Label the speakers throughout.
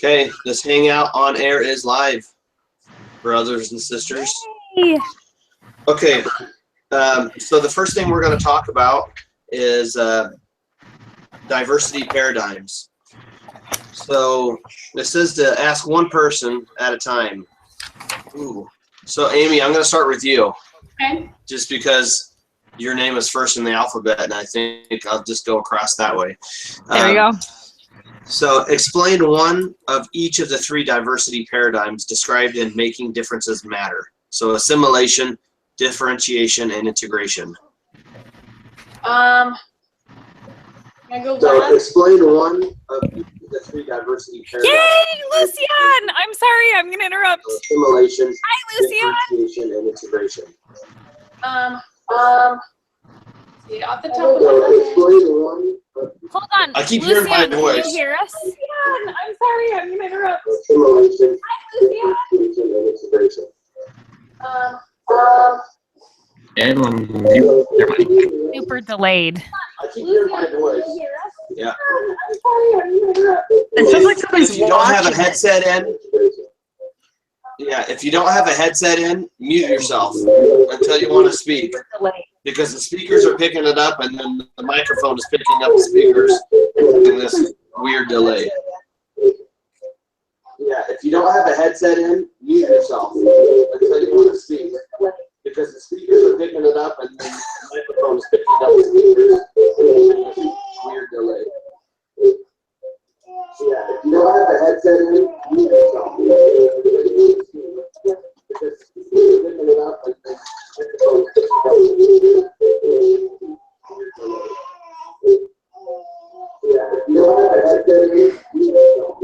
Speaker 1: Okay, this hangout on air is live, brothers and sisters.
Speaker 2: Yay.
Speaker 1: Okay, so the first thing we're going to talk about is diversity paradigms. So this says to ask one person at a time. Ooh. So Amy, I'm going to start with you.
Speaker 3: Okay.
Speaker 1: Just because your name is first in the alphabet, and I think I'll just go across that way.
Speaker 2: There we go.
Speaker 1: So explain one of each of the three diversity paradigms described in Making Differences Matter. So assimilation, differentiation, and integration.
Speaker 3: Can I go
Speaker 1: So
Speaker 3: last?
Speaker 1: explain one of each of the three diversity paradigms.
Speaker 2: Yay, Lucian! I'm sorry, I'm going to interrupt.
Speaker 1: Assimilation,
Speaker 2: Hi, Lucian!
Speaker 1: differentiation, and integration.
Speaker 3: See, off the top of my
Speaker 1: So
Speaker 3: head.
Speaker 1: explain one of
Speaker 2: Hold on.
Speaker 1: I keep hearing my
Speaker 2: Lucian, can
Speaker 1: voice.
Speaker 2: you hear us?
Speaker 3: Lucian, I'm sorry, I'm gonna interrupt.
Speaker 1: assimilation,
Speaker 3: Lucian.
Speaker 1: differentiation, and integration.
Speaker 4: Everyone mute their mic.
Speaker 2: Super delayed.
Speaker 1: I keep hearing my voice.
Speaker 3: Can you hear us?
Speaker 1: Yeah.
Speaker 3: I'm sorry, I'm gonna interrupt.
Speaker 4: It sounds like somebody's
Speaker 1: If you don't have a
Speaker 4: watching.
Speaker 1: headset in, if you don't have a headset in, mute yourself until you want to speak, because the speakers are picking it up, and then the microphone is picking up the speakers in this weird delay. Yeah, if you don't have a headset in, mute yourself until you want to speak, because the speakers are picking it up, and then the microphone is picking up the speakers in this weird delay. Yeah, if you don't have a headset in, mute yourself. Because the speakers are picking it up, and then the microphone is picking up the speakers in this weird delay. Yeah, if you don't have a headset in, mute yourself.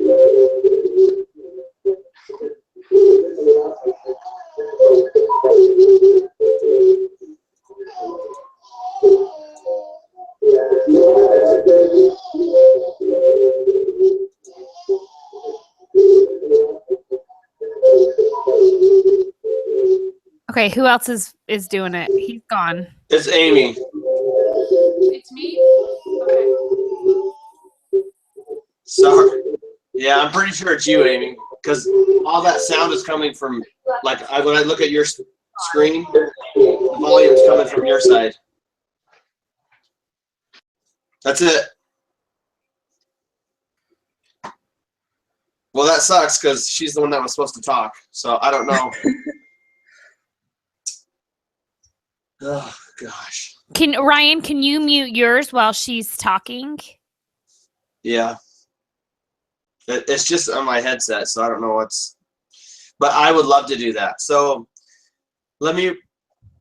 Speaker 1: Because the speakers are picking it up, and then the microphone is picking up the speakers in this weird delay. Yeah, if you don't have a headset in, mute yourself.
Speaker 2: Okay, who else is doing it? He's gone.
Speaker 1: It's Amy.
Speaker 3: It's me? Okay.
Speaker 1: Sorry. Yeah, I'm pretty sure it's you, Amy, because all that sound is coming from, like, when I look at your screen, the volume's coming from your side. That's it. Well, that sucks because she's the one that was supposed to talk, so I don't know. Oh, gosh.
Speaker 2: Ryan, can you mute yours while she's talking?
Speaker 1: Yeah. It's just on my headset, so I don't know what's... But I would love to do that. So let me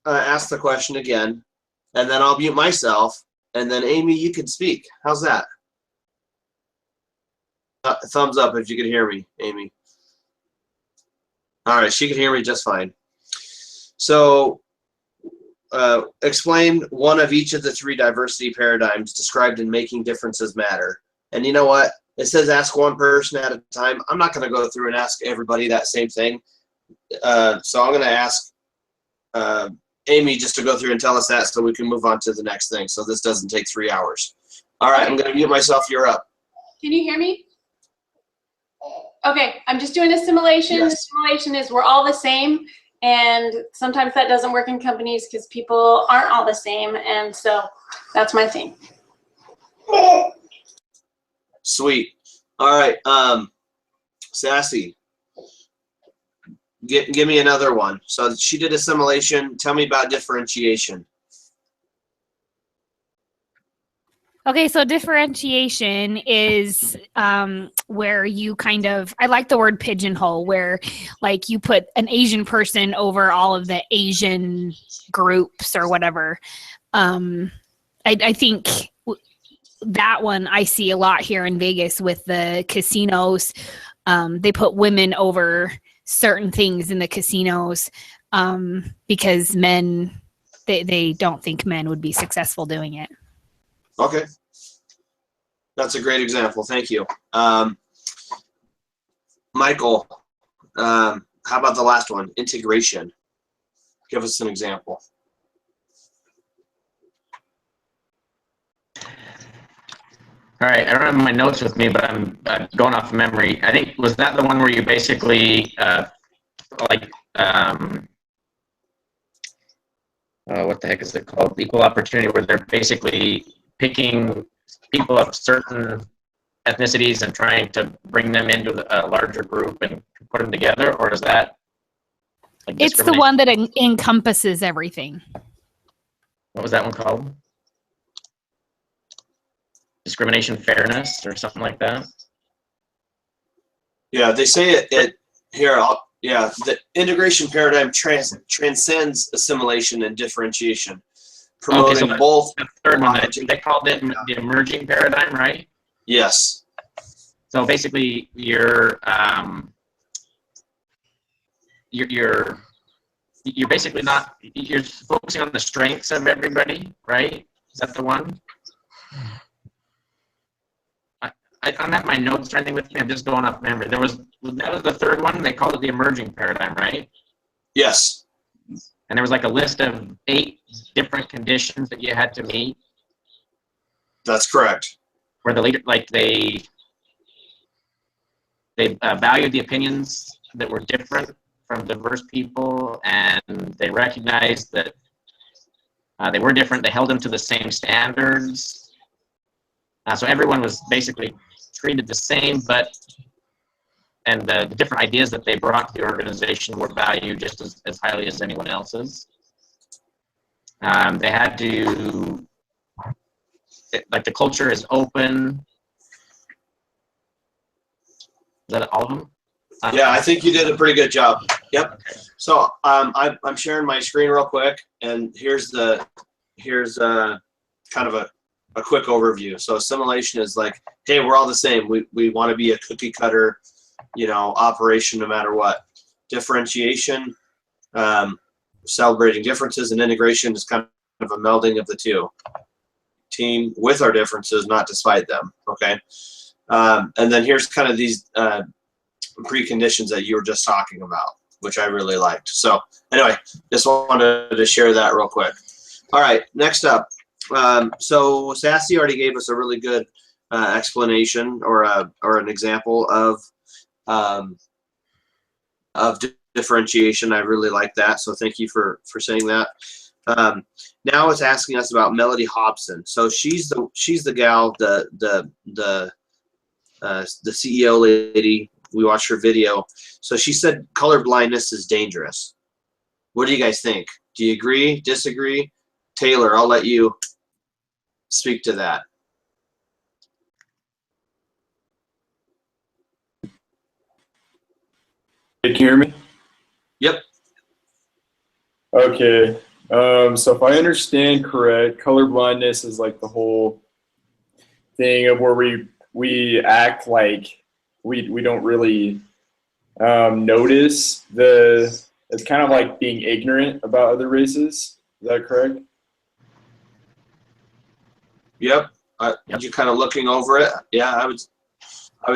Speaker 1: ask the question again, and then I'll mute myself, and then, Amy, you can speak. How's that? Thumbs up if you can hear me, Amy. All right, she can hear me just fine. So explain one of each of the three diversity paradigms described in Making Differences Matter. And you know what? It says ask one person at a time. I'm not going to go through and ask everybody that same thing. So I'm going to ask Amy just to go through and tell us that so we can move on to the next thing. So this doesn't take 3 hours. All right, I'm going to mute myself. You're up.
Speaker 3: Can you hear me? Okay, I'm just doing a simulation.
Speaker 1: Yes.
Speaker 3: The simulation is we're all the same, and sometimes that doesn't work in companies because people aren't all the same, and so that's my thing.
Speaker 1: Sweet. All right, Sassy, give me another one. So she did assimilation. Tell me about differentiation.
Speaker 2: Okay, so differentiation is where you kind of, I like the word pigeonhole, where like you put an Asian person over all of the Asian groups or whatever. I think that one I see a lot here in Vegas with the casinos. They put women over certain things in the casinos because men, they don't think men would be successful doing it.
Speaker 1: Okay. That's a great example. Thank you. Michael, how about the last one? Integration. Give us an example.
Speaker 4: All right, I don't have my notes with me, but I'm going off memory. I think, was that the one where you basically, like, what the heck is it called? Equal opportunity, where they're basically picking people of certain ethnicities and trying to bring them into a larger group and put them together, or is that like
Speaker 2: It's the one that encompasses everything.
Speaker 4: What was that one called? Discrimination fairness or something like that?
Speaker 1: Yeah, they say it here. Yeah, the integration paradigm transcends assimilation and differentiation, promoting both.
Speaker 4: The third one, they called it the emerging paradigm, right?
Speaker 1: Yes.
Speaker 4: So basically, you're basically not, you're focusing on the strengths of everybody, right? Is that the one? I don't have my notes or anything with me. I'm just going off memory. That was the third one. They called it the emerging paradigm, right?
Speaker 1: Yes.
Speaker 4: And there was like a list of 8 different conditions that you had to meet.
Speaker 1: That's correct.
Speaker 4: Where the leader, like they valued the opinions that were different from diverse people, and they recognized that they were different. They held them to the same standards. So everyone was basically treated the same, and the different ideas that they brought to the organization were valued just as highly as anyone else's. They had to, like, the culture is open. Is that all of them?
Speaker 1: Yeah, I think you did a pretty good job. Yep. Okay. So I'm sharing my screen real quick, and here's kind of a quick overview. So assimilation is like, hey, we're all the same. We want to be a cookie cutter, operation no matter what. Differentiation, celebrating differences, and integration is kind of a melding of the two. Team with our differences, not despite them. Okay. And then here's kind of these preconditions that you were just talking about, which I really liked. So anyway, just wanted to share that real quick. All right, next up. So Sassy already gave us a really good explanation or an example of differentiation. I really like that. So thank you for saying that. Now it's asking us about Melody Hobson. So she's the gal, the CEO lady. We watched her video. So she said color blindness is dangerous. What do you guys think? Do you agree? Disagree? Taylor, I'll let you speak to that.
Speaker 5: Can you hear me?
Speaker 1: Yep.
Speaker 5: Okay. So if I understand correct, color blindness is like the whole thing of where we act like we don't really notice it's kind of like being ignorant about other races. Is that correct?
Speaker 1: Yep. You kind of looking over it. Yeah, I would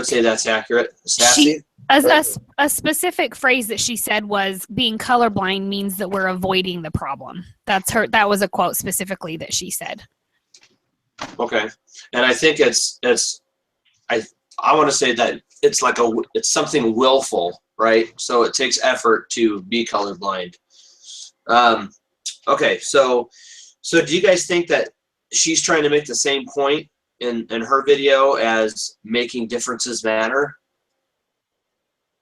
Speaker 1: say that's accurate. Sassy?
Speaker 2: A specific phrase that she said was being colorblind means that we're avoiding the problem. That was a quote specifically that she said.
Speaker 1: Okay. And I think I want to say that it's something willful, right? So it takes effort to be colorblind. Okay, so do you guys think that she's trying to make the same point in her video as making differences matter?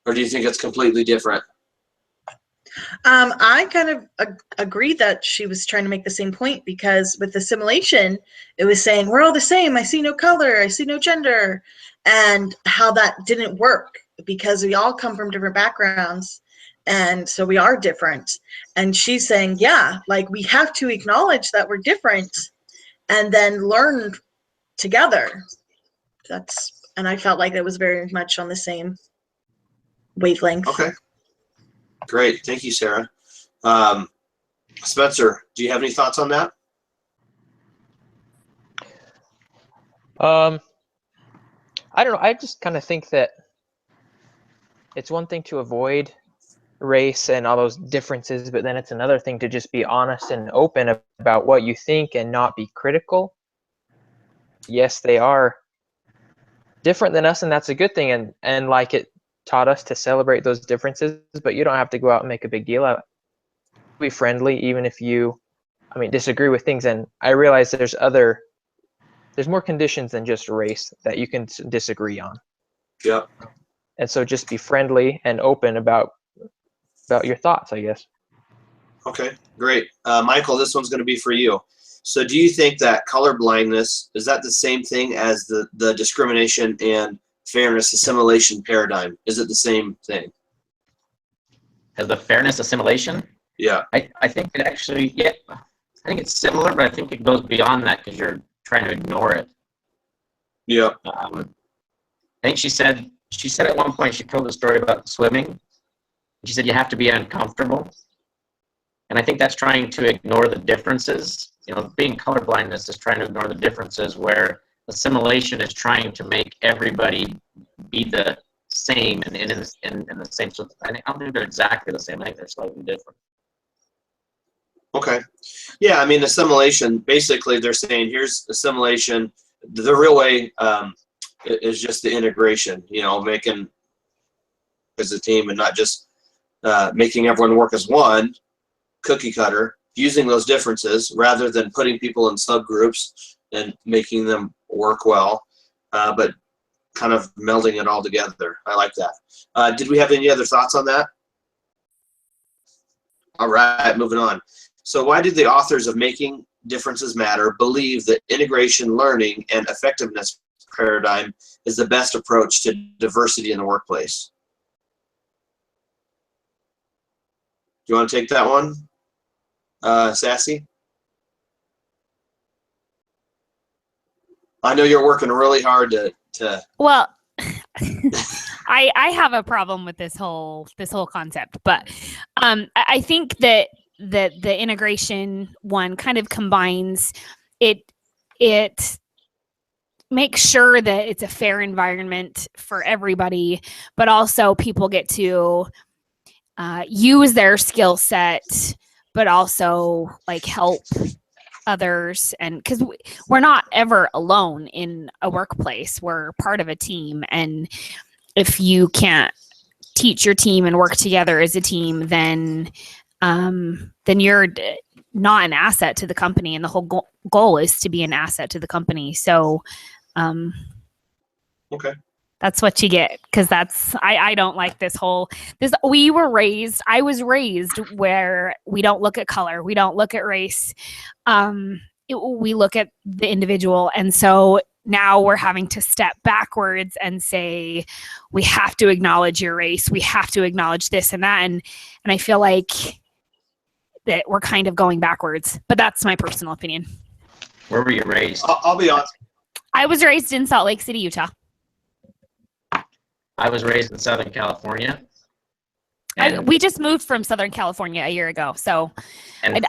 Speaker 1: Or do you think it's completely different?
Speaker 6: I kind of agree that she was trying to make the same point, because with assimilation, it was saying we're all the same. I see no color. I see no gender. And how that didn't work, because we all come from different backgrounds. And so we are different. And she's saying, yeah, like we have to acknowledge that we're different and then learn together. And I felt like it was very much on the same wavelength.
Speaker 1: Okay. Great. Thank you, Sarah. Spencer, do you have any thoughts on that?
Speaker 7: I don't know. I just kind of think that it's one thing to avoid race and all those differences, but then it's another thing to just be honest and open about what you think and not be critical. Yes, they are different than us, and that's a good thing. And like it taught us to celebrate those differences, but you don't have to go out and make a big deal out of it. Be friendly, even if you, disagree with things. And I realize there's more conditions than just race that you can disagree on.
Speaker 1: Yep.
Speaker 7: And so just be friendly and open about your thoughts, I guess.
Speaker 1: Okay, great. Michael, this one's going to be for you. So do you think that color blindness, is that the same thing as the discrimination and fairness assimilation paradigm? Is it the same thing?
Speaker 4: As the fairness assimilation,
Speaker 1: Yeah.
Speaker 4: I think it actually, yeah, I think it's similar, but I think it goes beyond that because you're trying to ignore it.
Speaker 1: Yeah.
Speaker 4: I think she said at one point, she told a story about swimming. She said you have to be uncomfortable. And I think that's trying to ignore the differences. Being colorblindness is trying to ignore the differences, where assimilation is trying to make everybody be the same and in the same. So I don't think they're exactly the same. I think they're slightly different.
Speaker 1: Okay. Yeah, assimilation, basically they're saying here's assimilation. The real way is just the integration, making as a team and not just making everyone work as one cookie cutter, using those differences rather than putting people in subgroups and making them work well, but kind of melding it all together. I like that. Did we have any other thoughts on that? All right, moving on. So why did the authors of Making Differences Matter believe that integration learning and effectiveness paradigm is the best approach to diversity in the workplace? Do you want to take that one, Sassy? I know you're working really hard to.
Speaker 2: Well, I have a problem with this whole concept, but I think that the integration one kind of combines it makes sure that it's a fair environment for everybody, but also people get to use their skill set, but also like help others. And because we're not ever alone in a workplace, we're part of a team. And if you can't teach your team and work together as a team, then you're not an asset to the company. And the whole goal is to be an asset to the company. So
Speaker 1: Okay.
Speaker 2: that's what you get, because I don't like this. I was raised where we don't look at color, we don't look at race, we look at the individual. And so now we're having to step backwards and say we have to acknowledge your race, we have to acknowledge this and that, and I feel like that we're kind of going backwards. But that's my personal opinion.
Speaker 4: Where were you raised?
Speaker 1: I'll be honest.
Speaker 2: I was raised in Salt Lake City, Utah.
Speaker 4: I was raised in Southern California.
Speaker 2: We just moved from Southern California a year ago. So,
Speaker 4: And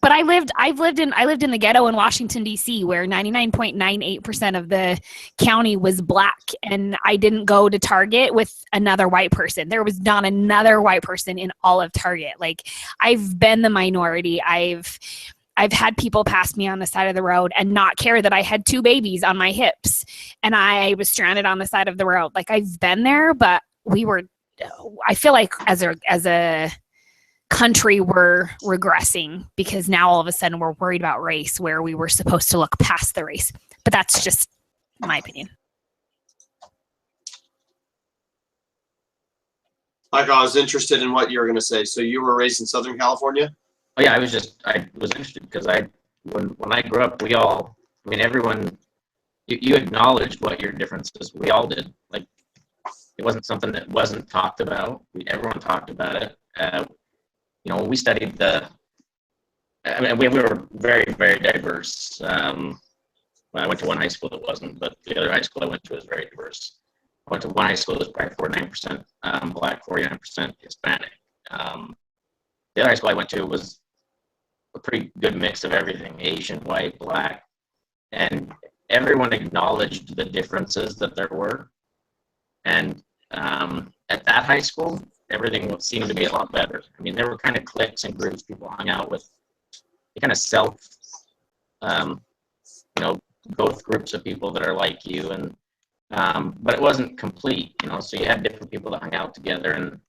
Speaker 2: but I lived in the ghetto in Washington, D.C., where 99.98% of the county was black, and I didn't go to Target with another white person. There was not another white person in all of Target. Like, I've been the minority. I've had people pass me on the side of the road and not care that I had 2 babies on my hips and I was stranded on the side of the road. Like, I've been there, but I feel like as a country, we're regressing because now all of a sudden we're worried about race where we were supposed to look past the race. But that's just my opinion.
Speaker 1: Michael, I was interested in what you were going to say. So you were raised in Southern California?
Speaker 4: Oh yeah, I was interested because when I grew up, everyone, you acknowledged what your differences. We all did. Like, it wasn't something that wasn't talked about. Everyone talked about it. When we studied we were very, very diverse. When I went to one high school that wasn't, but the other high school I went to was very diverse. I went to one high school that was probably 49% black, 49% Hispanic. The other high school I went to was a pretty good mix of everything, Asian, white, black, and everyone acknowledged the differences that there were. And at that high school, everything seemed to be a lot better. There were kind of cliques and groups people hung out with. You kind of both groups of people that are like you, and But it wasn't complete, you know. So you had different people that hung out together,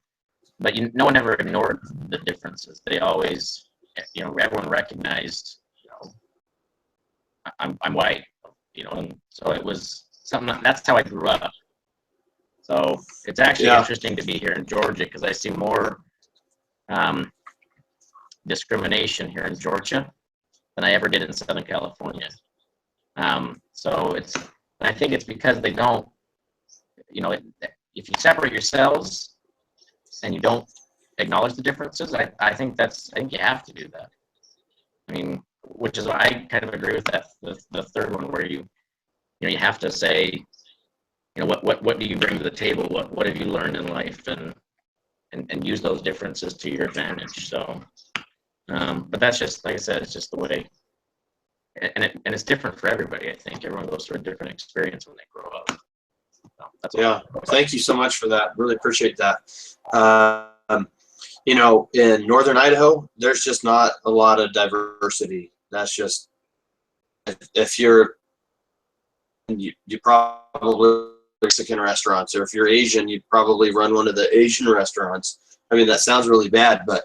Speaker 4: but no one ever ignored the differences. They always, you know, everyone recognized, you know, I'm white, you know, and so it was something. That's how I grew up. So it's actually interesting to be here in Georgia because I see more discrimination here in Georgia than I ever did in Southern California. So I think it's because they don't, you know, if you separate yourselves and you don't acknowledge the differences, I think you have to do that. I mean, which is why I kind of agree with that, the third one, where you have to say, you know, what do you bring to the table? What have you learned in life, and use those differences to your advantage. So, but that's just, like I said, it's just the way, and it's different for everybody. I think everyone goes through a different experience when they grow up. So that's
Speaker 1: Yeah, thank you so much for that. Really appreciate that. You know, in Northern Idaho, there's just not a lot of diversity. That's just, if you probably Mexican restaurants, or if you're Asian, you'd probably run one of the Asian restaurants. I mean, that sounds really bad, but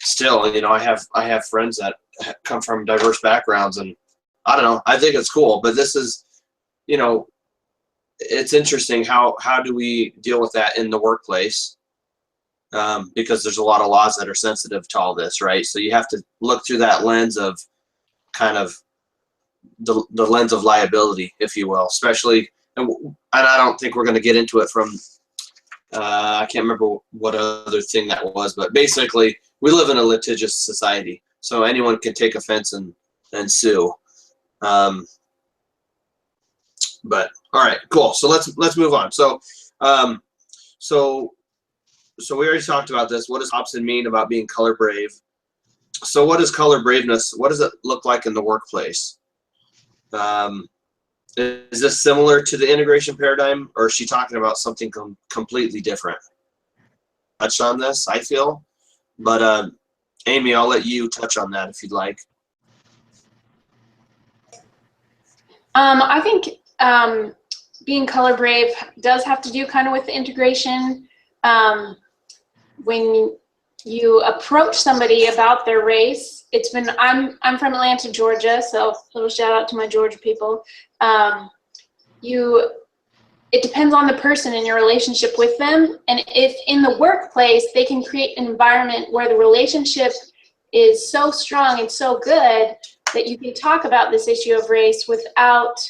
Speaker 1: still, you know, I have friends that come from diverse backgrounds, and I don't know, I think it's cool. But this is, you know, it's interesting how do we deal with that in the workplace, because there's a lot of laws that are sensitive to all this, right? So you have to look through that lens of kind of the lens of liability, if you will, especially. And I don't think we're going to get into it from, I can't remember what other thing that was, but basically we live in a litigious society, so anyone can take offense and sue. But all right, cool. So let's move on. So we already talked about this. What does Hobson mean about being color brave? So what is color braveness? What does it look like in the workplace? Is this similar to the integration paradigm, or is she talking about something completely different? Touched on this, I feel, but Amy, I'll let you touch on that if you'd like.
Speaker 3: I think being color brave does have to do kind of with the integration. When you approach somebody about their race, I'm from Atlanta, Georgia, so a little shout out to my Georgia people. It depends on the person and your relationship with them, and if in the workplace they can create an environment where the relationship is so strong and so good that you can talk about this issue of race without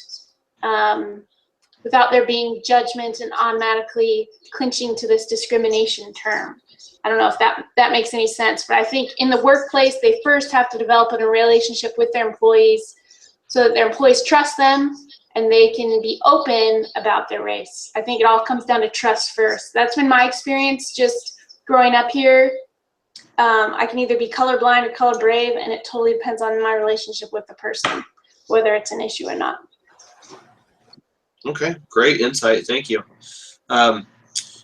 Speaker 3: there being judgment and automatically clinching to this discrimination term. I don't know if that makes any sense, but I think in the workplace, they first have to develop a relationship with their employees so that their employees trust them and they can be open about their race. I think it all comes down to trust first. That's been my experience just growing up here. I can either be colorblind or color brave, and it totally depends on my relationship with the person, whether it's an issue or not.
Speaker 1: Okay, great insight. Thank you.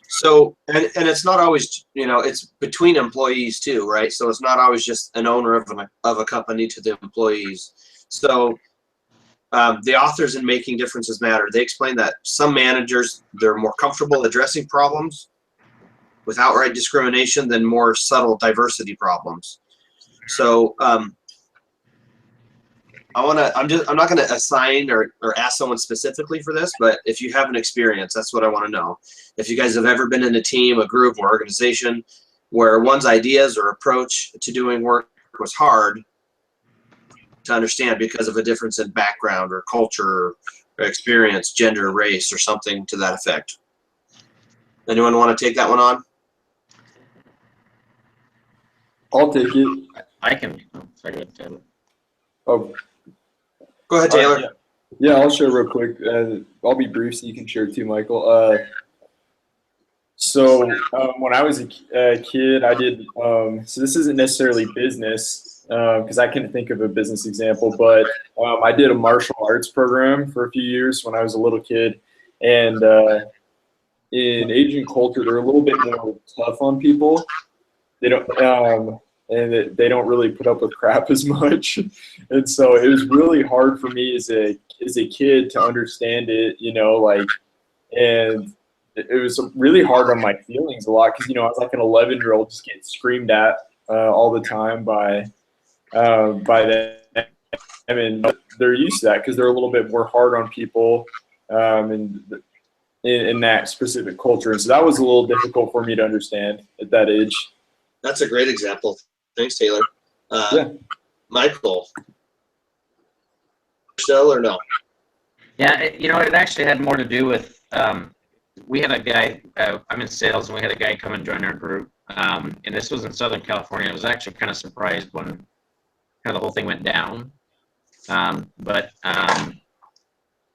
Speaker 1: So, and it's not always, you know, it's between employees too, right? So it's not always just an owner of a company to the employees. So the authors in Making Differences Matter, they explain that some managers, they're more comfortable addressing problems with outright discrimination than more subtle diversity problems. So I'm not going to assign or ask someone specifically for this, but if you have an experience, that's what I want to know. If you guys have ever been in a team, a group, or organization where one's ideas or approach to doing work was hard to understand because of a difference in background or culture or experience, gender, race, or something to that effect. Anyone want to take that one on?
Speaker 5: I'll take it.
Speaker 4: I can. Sorry,
Speaker 5: Oh,
Speaker 1: Go ahead, Taylor.
Speaker 5: yeah, I'll share real quick. I'll be brief so you can share too, Michael. So when I was a kid, I did, so this isn't necessarily business, because I can't think of a business example, but I did a martial arts program for a few years when I was a little kid. And in Asian culture, they're a little bit more tough on people. They don't, and they don't really put up with crap as much. And so it was really hard for me as a kid to understand it, you know, like, and it was really hard on my feelings a lot because, you know, I was like an 11-year-old just getting screamed at all the time by them. I mean, they're used to that because they're a little bit more hard on people and in that specific culture. And so that was a little difficult for me to understand at that age.
Speaker 1: That's a great example. Thanks, Taylor.
Speaker 5: Yeah.
Speaker 1: Michael, still or no?
Speaker 4: Yeah, it actually had more to do with, we had a guy, I'm in sales, and we had a guy come and join our group. And this was in Southern California. I was actually kind of surprised when kind of the whole thing went down. But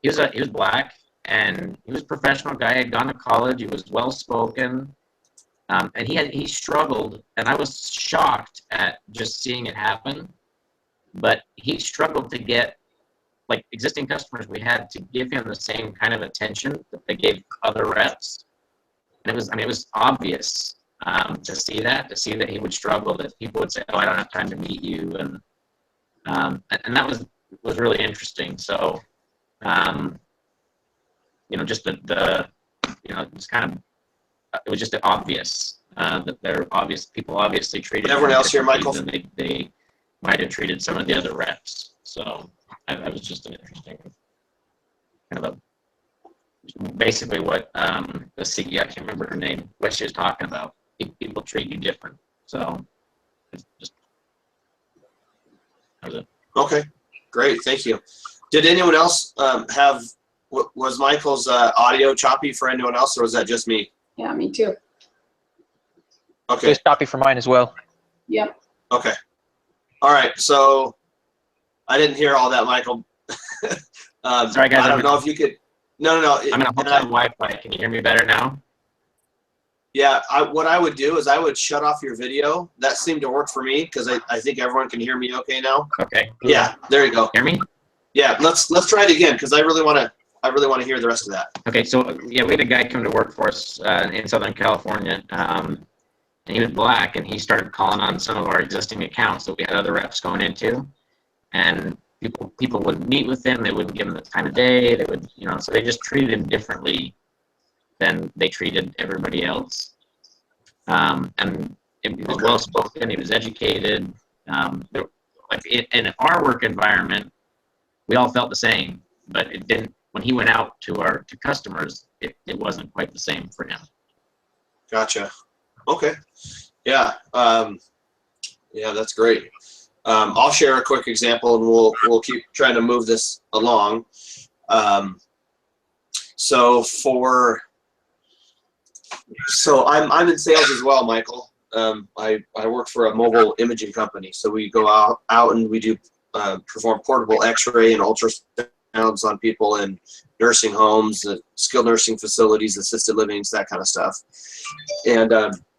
Speaker 4: he was black, and he was a professional guy. He had gone to college. He was well spoken, and he struggled. And I was shocked at just seeing it happen. But he struggled to get, like, existing customers we had to give him the same kind of attention that they gave other reps. And it was obvious to see that he would struggle, that people would say, "Oh, I don't have time to meet you," and that was really interesting. So, just it's kind of, it was just obvious that people obviously treated
Speaker 1: Everyone else here, Michael?
Speaker 4: than they might have treated some of the other reps. So that was just an interesting kind of basically what the CEO, I can't remember her name, what she was talking about. People treat you different. So it's just, that was it.
Speaker 1: Okay, great. Thank you. Did anyone else was Michael's audio choppy for anyone else, or was that just me?
Speaker 8: Yeah, me too.
Speaker 1: Okay.
Speaker 7: It's choppy for mine as well.
Speaker 8: Yep.
Speaker 1: Okay. All right. So I didn't hear all that, Michael.
Speaker 4: Sorry, guys.
Speaker 1: I don't know if you could. No.
Speaker 4: I'm gonna hook on Wi-Fi. Can you hear me better now?
Speaker 1: Yeah. What I would do is I would shut off your video. That seemed to work for me because I think everyone can hear me okay now.
Speaker 4: Okay.
Speaker 1: Yeah. There you go.
Speaker 4: Hear me?
Speaker 1: Yeah. Let's try it again because I really want to hear the rest of that.
Speaker 4: Okay. So yeah, we had a guy come to work for us in Southern California. And he was black, and he started calling on some of our existing accounts that we had other reps going into, and people would meet with him. They wouldn't give him the time of day. They would, so they just treated him differently than they treated everybody else. And he was well spoken. He was educated. In our work environment, we all felt the same, but it didn't. When he went out to customers, it wasn't quite the same for him.
Speaker 1: Gotcha. Okay. Yeah. Yeah, that's great. I'll share a quick example, and we'll keep trying to move this along. So I'm in sales as well, Michael. I work for a mobile imaging company. So we go out and we do perform portable X-ray and ultrasounds on people in nursing homes, skilled nursing facilities, assisted livings, that kind of stuff. And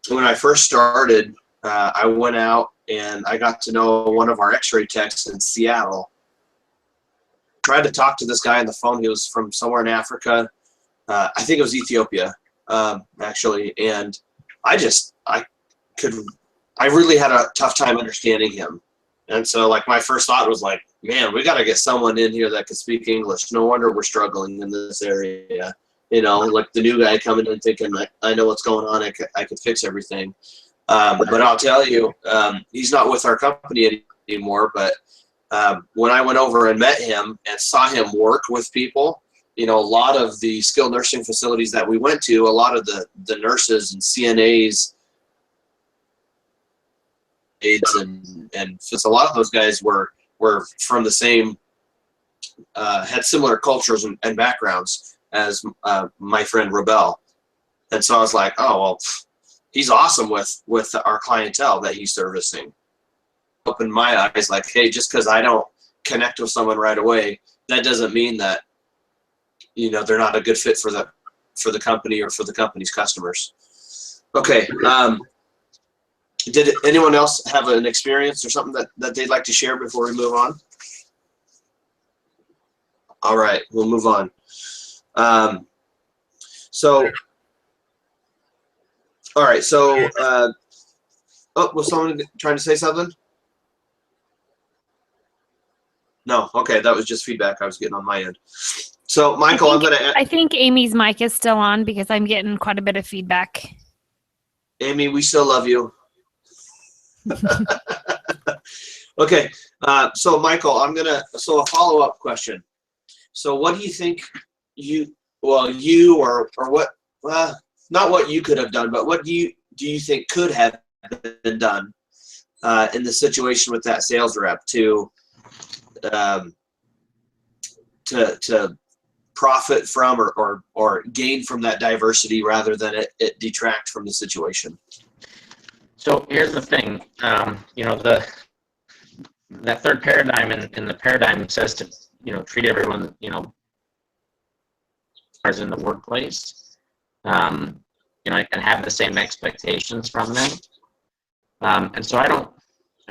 Speaker 1: when I first started, I went out and I got to know one of our X-ray techs in Seattle. Tried to talk to this guy on the phone. He was from somewhere in Africa. I think it was Ethiopia, actually. And I really had a tough time understanding him. And so, like, my first thought was like, man, we got to get someone in here that can speak English. No wonder we're struggling in this area. Like the new guy coming in thinking, I know what's going on. I could fix everything. But I'll tell you, he's not with our company anymore. But when I went over and met him and saw him work with people, a lot of the skilled nursing facilities that we went to, a lot of the nurses and CNAs, aides and a lot of those guys were from the same, had similar cultures and backgrounds as my friend Rebel. And so I was like, oh, well, he's awesome with our clientele that he's servicing. Opened my eyes like, hey, just because I don't connect with someone right away, that doesn't mean that, they're not a good fit for the company or for the company's customers. Okay. Did anyone else have an experience or something that they'd like to share before we move on? All right, we'll move on. All right, so Oh, was someone trying to say something? No. Okay, that was just feedback I was getting on my end. So, Michael,
Speaker 2: I think Amy's mic is still on because I'm getting quite a bit of feedback.
Speaker 1: Amy, we still love you. Okay, so Michael, so a follow-up question. So what do you think you or what, not what you could have done, but what do you think could have been done in the situation with that sales rep to profit from or gain from that diversity rather than it detract from the situation?
Speaker 4: So here's the thing, that third paradigm in the paradigm says to, treat everyone, as in the workplace, and have the same expectations from them. And so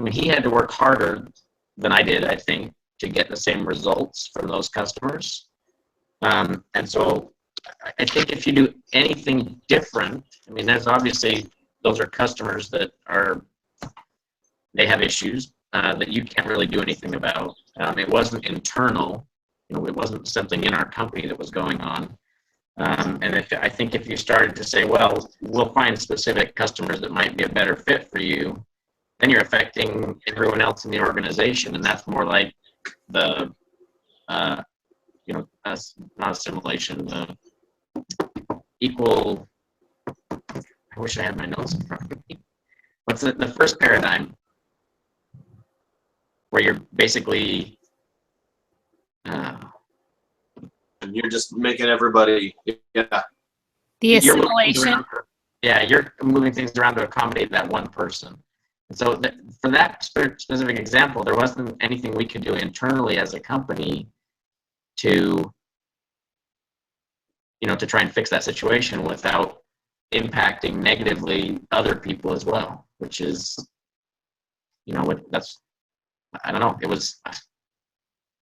Speaker 4: he had to work harder than I did, I think, to get the same results from those customers. And so I think if you do anything different, there's obviously, those are customers that they have issues that you can't really do anything about. It wasn't internal, it wasn't something in our company that was going on. And I think if you started to say, well, we'll find specific customers that might be a better fit for you, then you're affecting everyone else in the organization, and that's more like the, not assimilation, the equal. I wish I had my notes in front of me. What's the first paradigm? Where you're basically
Speaker 1: And you're just making everybody, yeah.
Speaker 2: The assimilation.
Speaker 4: You're moving things around to accommodate that one person. And so for that specific example, there wasn't anything we could do internally as a company to try and fix that situation without impacting negatively other people as well, which is, I don't know.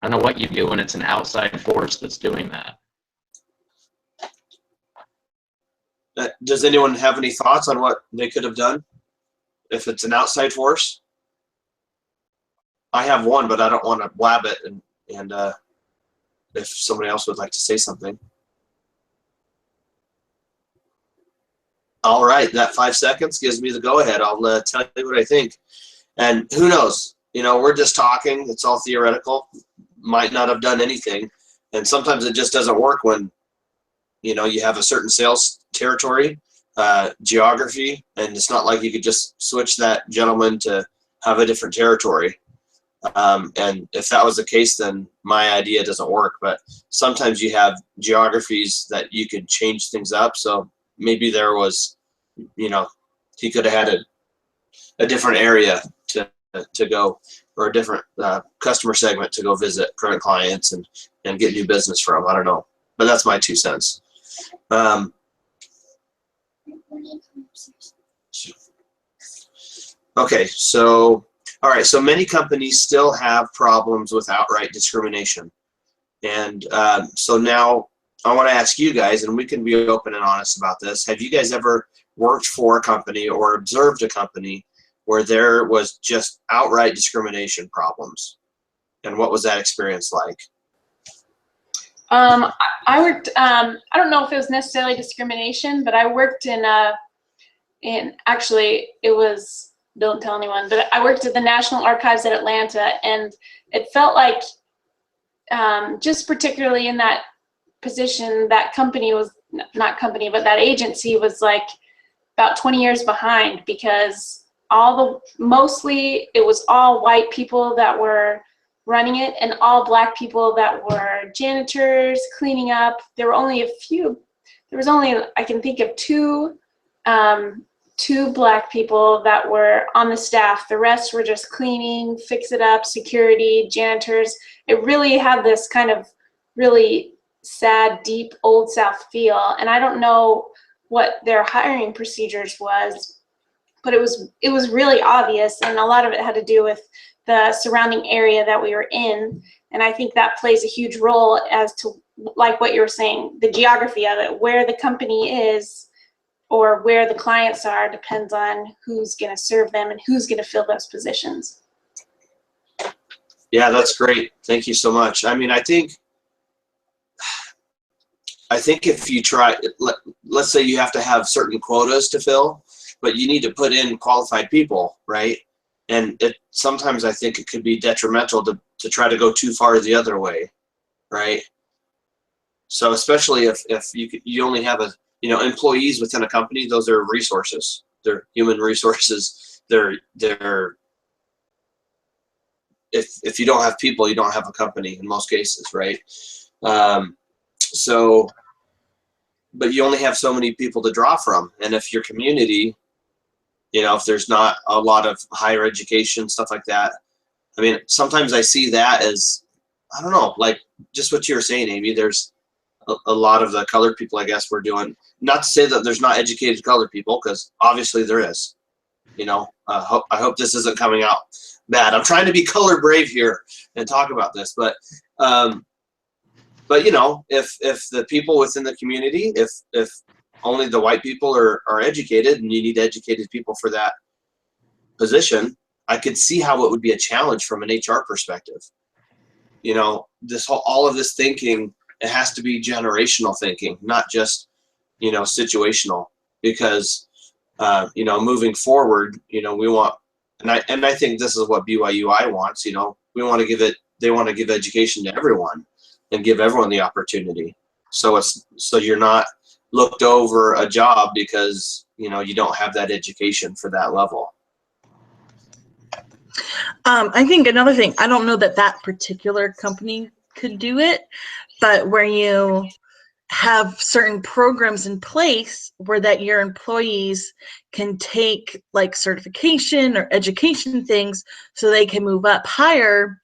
Speaker 4: I don't know what you do when it's an outside force that's doing that.
Speaker 1: Does anyone have any thoughts on what they could have done if it's an outside force? I have one, but I don't want to blab it, and if somebody else would like to say something. All right, that 5 seconds gives me the go-ahead. I'll tell you what I think. And who knows? We're just talking. It's all theoretical. Might not have done anything. And sometimes it just doesn't work when, you have a certain sales territory, geography, and it's not like you could just switch that gentleman to have a different territory. And if that was the case, then my idea doesn't work. But sometimes you have geographies that you could change things up. So maybe there was, he could have had a different area to go, or a different customer segment to go visit current clients and get new business from. I don't know, but that's my 2 cents. Okay, so all right, so many companies still have problems with outright discrimination, and so now I want to ask you guys, and we can be open and honest about this. Have you guys ever worked for a company or observed a company where there was just outright discrimination problems? And what was that experience like?
Speaker 3: I worked, I don't know if it was necessarily discrimination, but I worked in actually it was, don't tell anyone, but I worked at the National Archives at Atlanta, and it felt like just particularly in that position, that company was, not company, but that agency was like about 20 years behind, because mostly it was all white people that were running it, and all black people that were janitors, cleaning up. There were only a few, I can think of two black people that were on the staff. The rest were just cleaning, fix it up, security, janitors. It really had this kind of really sad, deep, old South feel. And I don't know what their hiring procedures was, but it was really obvious, and a lot of it had to do with the surrounding area that we were in. And I think that plays a huge role as to, like what you were saying, the geography of it, where the company is, or where the clients are depends on who's going to serve them and who's going to fill those positions.
Speaker 1: Yeah, that's great. Thank you so much. I mean, I think if you try, let's say you have to have certain quotas to fill, but you need to put in qualified people, right? And sometimes I think it could be detrimental to try to go too far the other way, right? So especially if you only have employees within a company, those are resources. They're human resources. If you don't have people, you don't have a company in most cases, right? But you only have so many people to draw from. And if your community, if there's not a lot of higher education, stuff like that, I mean, sometimes I see that as, I don't know, like just what you were saying, Amy, there's a lot of the colored people, I guess, we're doing, not to say that there's not educated colored people, because obviously there is, I hope this isn't coming out bad. I'm trying to be color brave here and talk about this, but if the people within the community, if only the white people are educated and you need educated people for that position, I could see how it would be a challenge from an HR perspective. All of this thinking, it has to be generational thinking, not just, situational, because, moving forward, we want, and I think this is what BYUI wants, they want to give education to everyone and give everyone the opportunity. So you're not looked over a job because, you don't have that education for that level.
Speaker 6: I think another thing, I don't know that particular company could do it, but where you have certain programs in place where that your employees can take like certification or education things so they can move up higher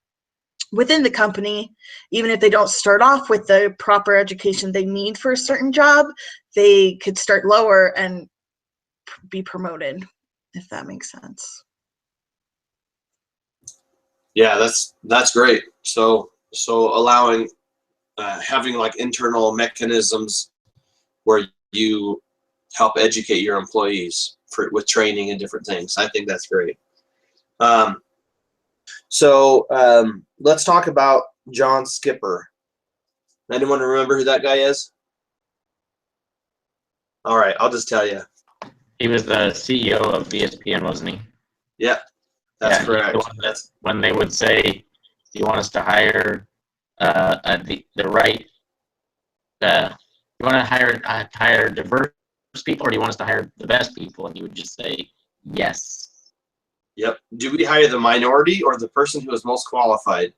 Speaker 6: within the company, even if they don't start off with the proper education they need for a certain job, they could start lower and be promoted, if that makes sense.
Speaker 1: Yeah, that's great. So allowing, having like internal mechanisms where you help educate your employees with training and different things. I think that's great. Let's talk about John Skipper. Anyone remember who that guy is? All right, I'll just tell you.
Speaker 4: He was the CEO of ESPN, wasn't he?
Speaker 1: Yep, that's correct.
Speaker 4: That's when they would say, "Do you want us to hire the right? You want to hire diverse people, or do you want us to hire the best people?" And he would just say, "Yes."
Speaker 1: Yep. Do we hire the minority or the person who is most qualified?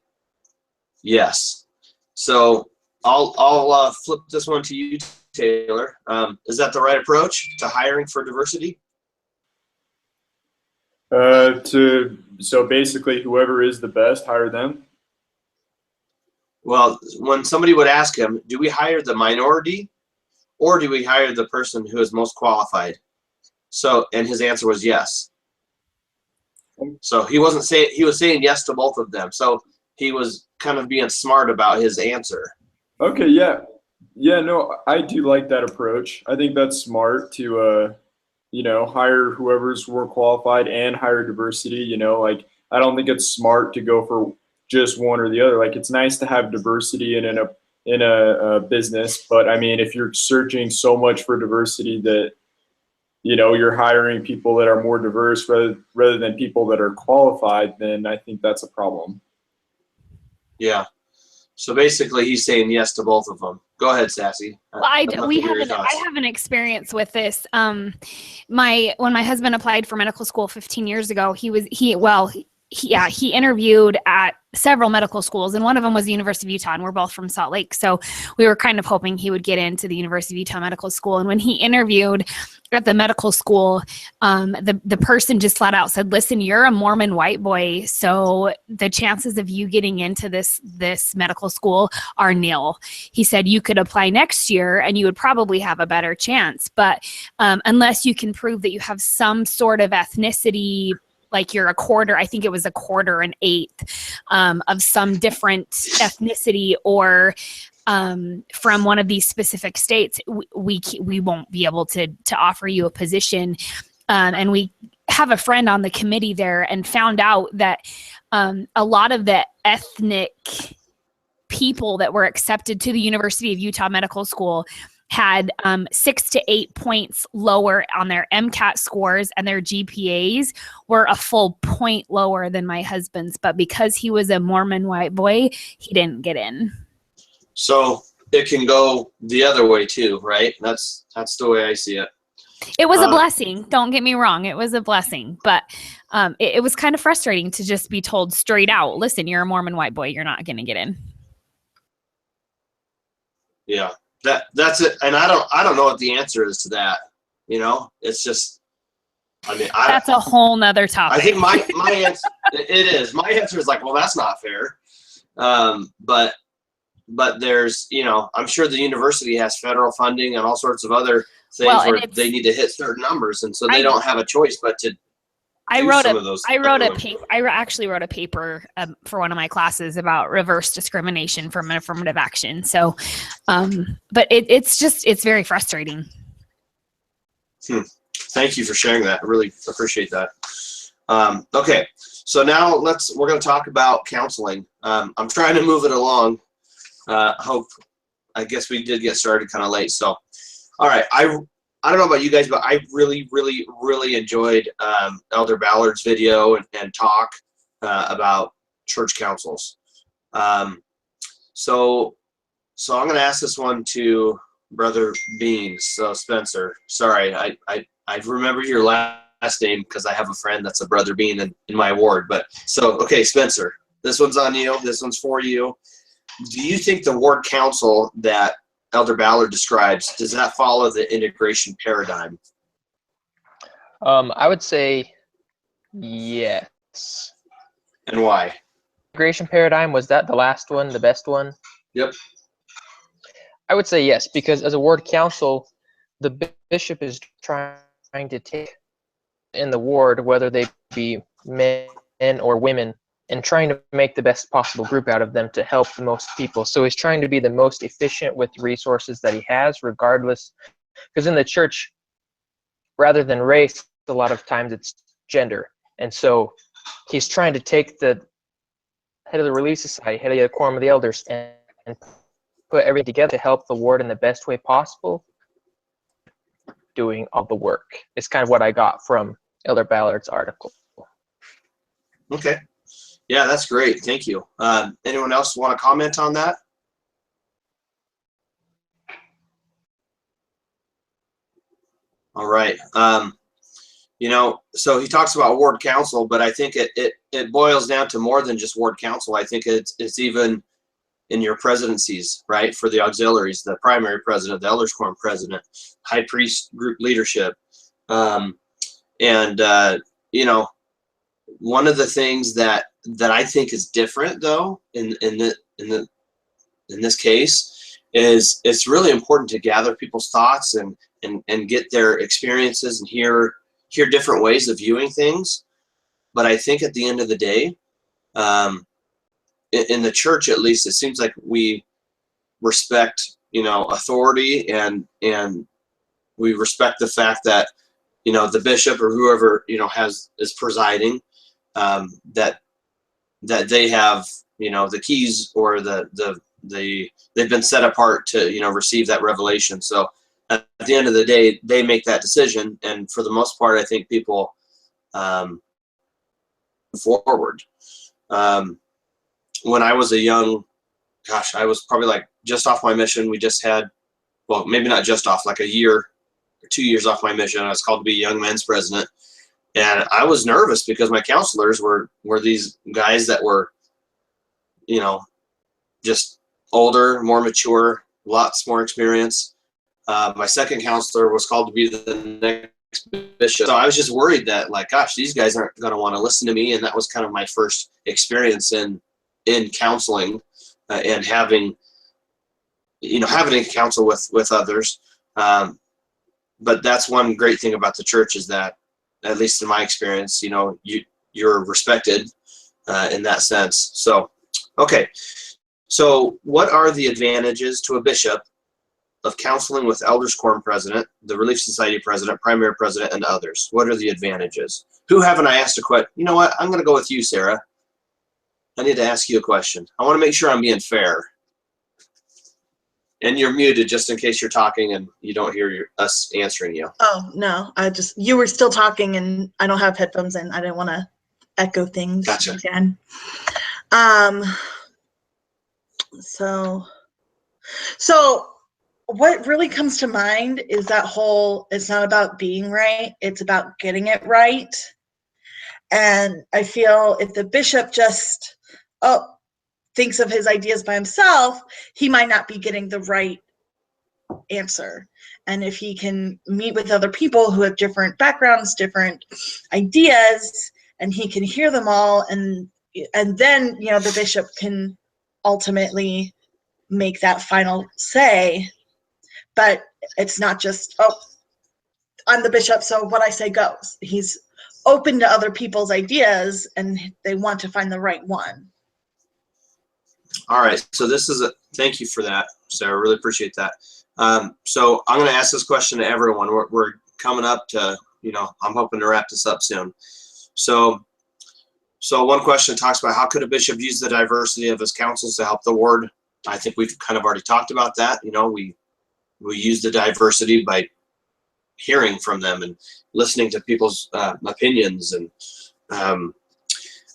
Speaker 1: Yes. So I'll flip this one to you, Taylor. Is that the right approach to hiring for diversity?
Speaker 5: So basically, whoever is the best, hire them.
Speaker 1: Well, when somebody would ask him, do we hire the minority or do we hire the person who is most qualified? And his answer was yes. So he was saying yes to both of them. So he was kind of being smart about his answer.
Speaker 5: Okay, yeah. Yeah, no, I do like that approach. I think that's smart to, hire whoever's more qualified and hire diversity. Like, I don't think it's smart to go for just one or the other. Like, it's nice to have diversity in a business, but I mean, if you're searching so much for diversity that, you're hiring people that are more diverse rather than people that are qualified, then I think that's a problem.
Speaker 1: Yeah. So basically, he's saying yes to both of them. Go ahead, Sassy.
Speaker 2: Well, I have an experience with this. When my husband applied for medical school 15 years ago, he interviewed at several medical schools, and one of them was the University of Utah, and we're both from Salt Lake. So we were kind of hoping he would get into the University of Utah Medical School. And when he interviewed at the medical school, the person just flat out said, "Listen, you're a Mormon white boy, so the chances of you getting into this medical school are nil." He said, "You could apply next year and you would probably have a better chance, but unless you can prove that you have some sort of ethnicity, like you're a quarter," I think it was a quarter, an eighth of some different ethnicity, or from one of these specific states, we won't be able to offer you a position. And we have a friend on the committee there and found out that a lot of the ethnic people that were accepted to the University of Utah Medical School had 6 to 8 points lower on their MCAT scores, and their GPAs were a full point lower than my husband's. But because he was a Mormon white boy, he didn't get in.
Speaker 1: So it can go the other way too, right? That's the way I see it.
Speaker 2: It was a blessing. Don't get me wrong. It was a blessing, but it was kind of frustrating to just be told straight out, listen, you're a Mormon white boy. You're not going to get in.
Speaker 1: Yeah, that's it. And I don't know what the answer is to that. You know, it's just, I mean,
Speaker 2: that's a whole nother topic.
Speaker 1: I think my answer, it is. My answer is like, well, that's not fair. But there's, you know, I'm sure the university has federal funding and all sorts of other things where they need to hit certain numbers, and so they don't have a choice but to. I actually wrote a paper for one of my classes about reverse discrimination from affirmative action. So, but it's very frustrating. Thank you for sharing that. I really appreciate that. Okay, so now we're going to talk about counseling. I'm trying to move it along. I guess we did get started kind of late. So, all right. I don't know about you guys, but I really, really, really enjoyed Elder Ballard's video and talk about church councils. So I'm going to ask this one to Brother Beans. So Spencer, sorry, I remember your last name because I have a friend that's a Brother Bean in my ward. But so, okay, Spencer, this one's on you. This one's for you. Do you think the ward council that Elder Ballard describes, does that follow the integration paradigm?
Speaker 7: I would say yes.
Speaker 1: And why?
Speaker 7: Integration paradigm, was that the last one, the best one?
Speaker 1: Yep.
Speaker 7: I would say yes, because as a ward council, the bishop is trying to take in the ward, whether they be men or women, and trying to make the best possible group out of them to help the most people. So he's trying to be the most efficient with resources that he has, regardless. Because in the church, rather than race, a lot of times it's gender. And so he's trying to take the head of the Relief Society, head of the Quorum of the Elders, and put everything together to help the ward in the best way possible, doing all the work. It's kind of what I got from Elder Ballard's article.
Speaker 1: Okay. Yeah, that's great. Thank you. Anyone else want to comment on that? All right. You know, so he talks about ward council, but I think it boils down to more than just ward council. I think it's even in your presidencies, right? For the auxiliaries, the primary president, the elders quorum president, high priest group leadership. You know, one of the things that I think is different though in this case is it's really important to gather people's thoughts and get their experiences and hear different ways of viewing things. But I think at the end of the day, in the church at least, it seems like we respect, you know, authority and we respect the fact that, you know, the bishop or whoever, you know, is presiding, that they have, you know, the keys or they've been set apart to, you know, receive that revelation. So at the end of the day, they make that decision. And for the most part, I think people forward. When I was I was probably like just off my mission. We just had, well, maybe not just off, like a year or 2 years off my mission. I was called to be young men's president. And I was nervous because my counselors were these guys that were, you know, just older, more mature, lots more experience. My second counselor was called to be the next bishop. So I was just worried that, like, gosh, these guys aren't going to want to listen to me. And that was kind of my first experience in counseling and having a counsel with others. But that's one great thing about the church is that, at least in my experience, you know, you're respected in that sense. So, okay. So what are the advantages to a bishop of counseling with Elders Quorum president, the Relief Society president, primary president, and others? What are the advantages? Who haven't I asked a question? You know what? I'm going to go with you, Sarah. I need to ask you a question. I want to make sure I'm being fair. And you're muted just in case you're talking and you don't hear us answering you.
Speaker 6: Oh, no, you were still talking and I don't have headphones in. I didn't want to echo things
Speaker 1: Gotcha.
Speaker 6: again. So what really comes to mind is that whole, it's not about being right, it's about getting it right. And I feel if the bishop just thinks of his ideas by himself, he might not be getting the right answer. And if he can meet with other people who have different backgrounds, different ideas, and he can hear them all, and then, you know, the bishop can ultimately make that final say. But it's not just, I'm the bishop, so what I say goes. He's open to other people's ideas, and they want to find the right one.
Speaker 1: All right. So this is thank you for that, Sarah. I really appreciate that. So I'm going to ask this question to everyone. We're coming up to, you know, I'm hoping to wrap this up soon. So one question talks about how could a bishop use the diversity of his councils to help the ward? I think we've kind of already talked about that. You know, we use the diversity by hearing from them and listening to people's opinions. And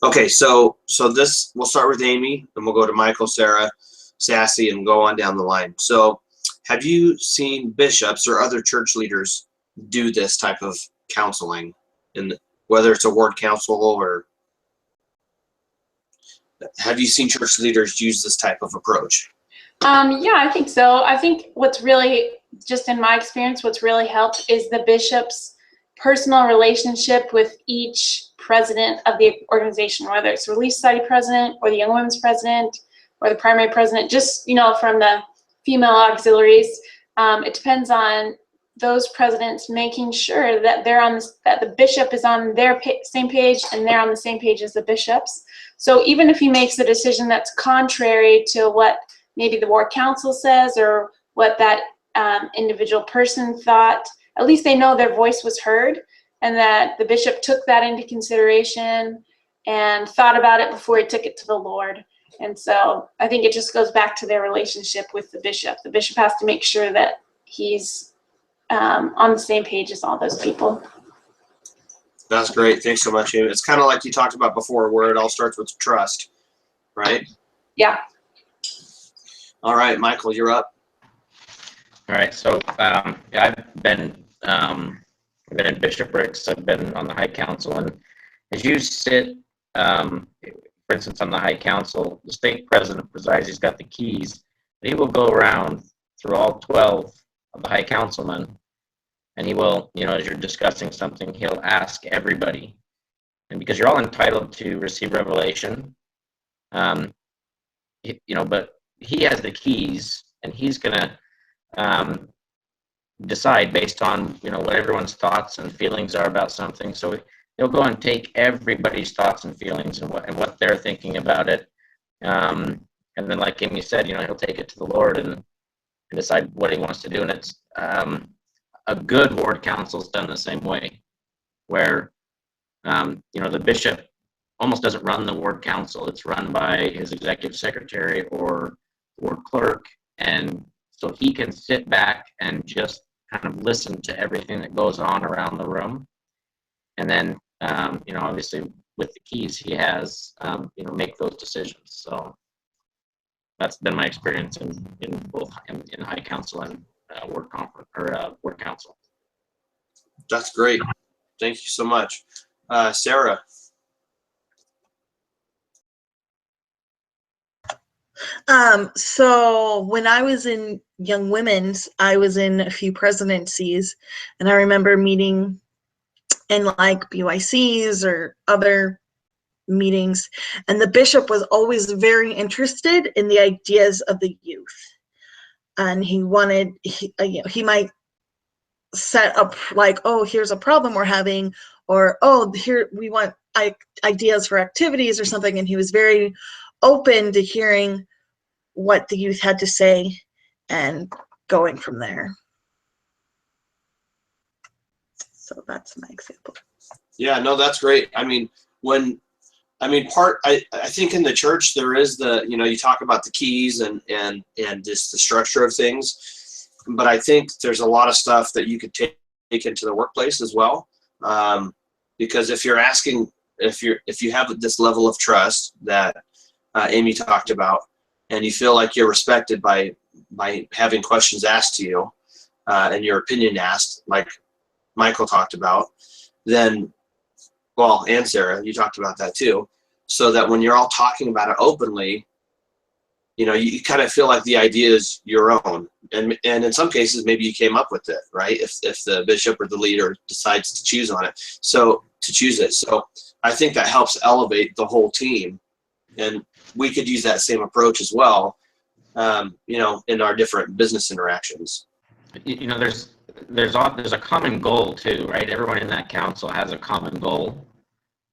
Speaker 1: okay, so this, we'll start with Amy, and we'll go to Michael, Sarah, Sassy, and go on down the line. So have you seen bishops or other church leaders do this type of counseling, whether it's a ward council, or have you seen church leaders use this type of approach?
Speaker 3: Yeah, I think so. I think what's really, just in my experience, what's really helped is the bishop's personal relationship with each president of the organization, whether it's the Relief Society president or the Young Women's president or the primary president, just, you know, from the female auxiliaries. It depends on those presidents making sure that they're on this, that the bishop is on their same page and they're on the same page as the bishops. So even if he makes a decision that's contrary to what maybe the ward council says or what that individual person thought, at least they know their voice was heard and that the bishop took that into consideration and thought about it before he took it to the Lord. And so I think it just goes back to their relationship with the bishop. The bishop has to make sure that he's on the same page as all those people.
Speaker 1: That's great. Thanks so much, Amy. It's kind of like you talked about before, where it all starts with trust, right?
Speaker 3: Yeah.
Speaker 1: All right, Michael, you're up.
Speaker 4: All right. So yeah, I've been in bishoprics. I've been on the High Council, and as you sit, for instance, on the High Council, the stake president presides. He's got the keys. He will go around through all 12 of the High Councilmen, and he will, you know, as you're discussing something, he'll ask everybody, and because you're all entitled to receive revelation, you know, but he has the keys, and he's gonna decide based on, you know, what everyone's thoughts and feelings are about something. So he'll go and take everybody's thoughts and feelings and what they're thinking about it, and then, like Amy said, you know, he'll take it to the Lord and decide what he wants to do. And it's a good ward council is done the same way, where you know, the bishop almost doesn't run the ward council. It's run by his executive secretary or ward clerk, and so he can sit back and just kind of listen to everything that goes on around the room, and then you know, obviously with the keys he has, you know, make those decisions. So that's been my experience in both in High Council and ward conference or ward council.
Speaker 1: That's great. Thank you so much, Sarah.
Speaker 6: So when I was in Young Women's, I was in a few presidencies, and I remember meeting in like BYCs or other meetings, and the bishop was always very interested in the ideas of the youth, and he wanted, you know, he might set up like, oh, here's a problem we're having, or oh, here we want ideas for activities or something, and he was very open to hearing what the youth had to say and going from there. So that's my example.
Speaker 1: Yeah, no, that's great. I mean, I think in the church there is the, you talk about the keys and just the structure of things, but I think there's a lot of stuff that you could take into the workplace as well. Because if you have this level of trust that Amy talked about, and you feel like you're respected by having questions asked to you, and your opinion asked, like Michael talked about, then, well, and Sarah, you talked about that too, so that when you're all talking about it openly, you kind of feel like the idea is your own, and in some cases maybe you came up with it, right? If the bishop or the leader decides to choose it, so I think that helps elevate the whole team, and we could use that same approach as well, in our different business interactions.
Speaker 4: There's a common goal too, right? Everyone in that council has a common goal.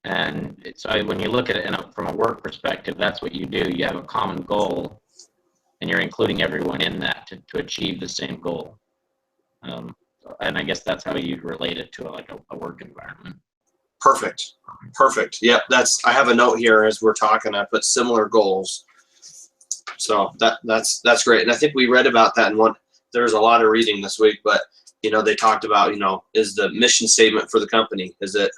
Speaker 4: And so when you look at it from a work perspective, that's what you do. You have a common goal, and you're including everyone in that to achieve the same goal. And I guess that's how you relate it to a work environment.
Speaker 1: Perfect. Yep, I have a note here as we're talking. I put similar goals. So that's great. And I think we read about that in one. There's a lot of reading this week, but they talked about is the mission statement for the company, is it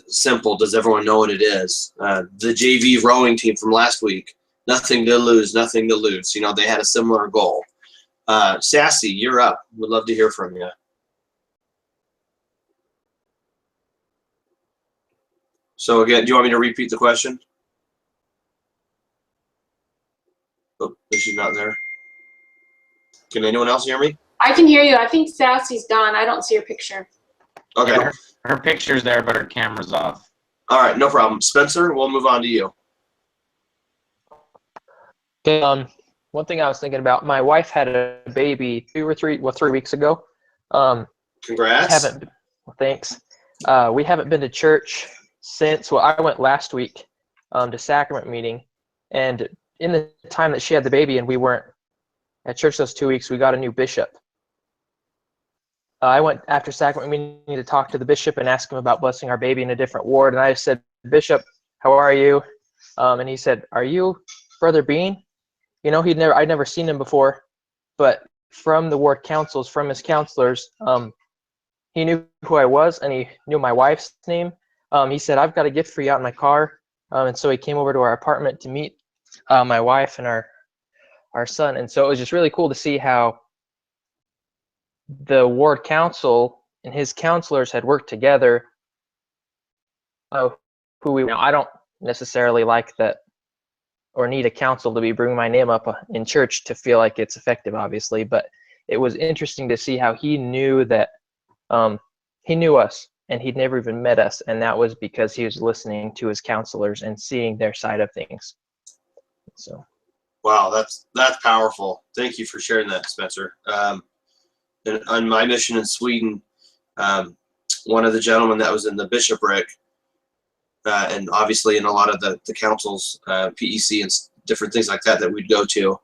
Speaker 1: simple? Does everyone know what it is? The JV rowing team from last week, nothing to lose. They had a similar goal. Sassy, you're up. We'd love to hear from you. So again, do you want me to repeat the question? Oh, she's not there. Can anyone else hear me?
Speaker 3: I can hear you. I think Sassy's gone. I don't see her picture.
Speaker 1: Okay.
Speaker 4: Yeah, her picture's there, but her camera's off.
Speaker 1: All right, no problem. Spencer, we'll move on to you.
Speaker 7: Okay, one thing I was thinking about, my wife had a baby 3 weeks ago.
Speaker 1: Congrats.
Speaker 7: Thanks. We haven't been to church since, I went last week to sacrament meeting, and in the time that she had the baby and we weren't at church those 2 weeks, we got a new bishop. I went after sacrament meeting to talk to the bishop and ask him about blessing our baby in a different ward, and I said, "Bishop, how are you?" And he said, "Are you Brother Bean?" I'd never seen him before, but from the ward councils, from his counselors, he knew who I was, and he knew my wife's name. He said, "I've got a gift for you out in my car," and so he came over to our apartment to meet my wife and our son, and so it was just really cool to see how the ward council and his counselors had worked together. I don't necessarily like that or need a council to be bringing my name up in church to feel like it's effective, obviously, but it was interesting to see how he knew that he knew us and he'd never even met us, and that was because he was listening to his counselors and seeing their side of things. So
Speaker 1: wow, that's powerful. Thank you for sharing that, Spencer. On my mission in Sweden, one of the gentlemen that was in the bishopric, and obviously in a lot of the councils, PEC and different things like that we'd go to,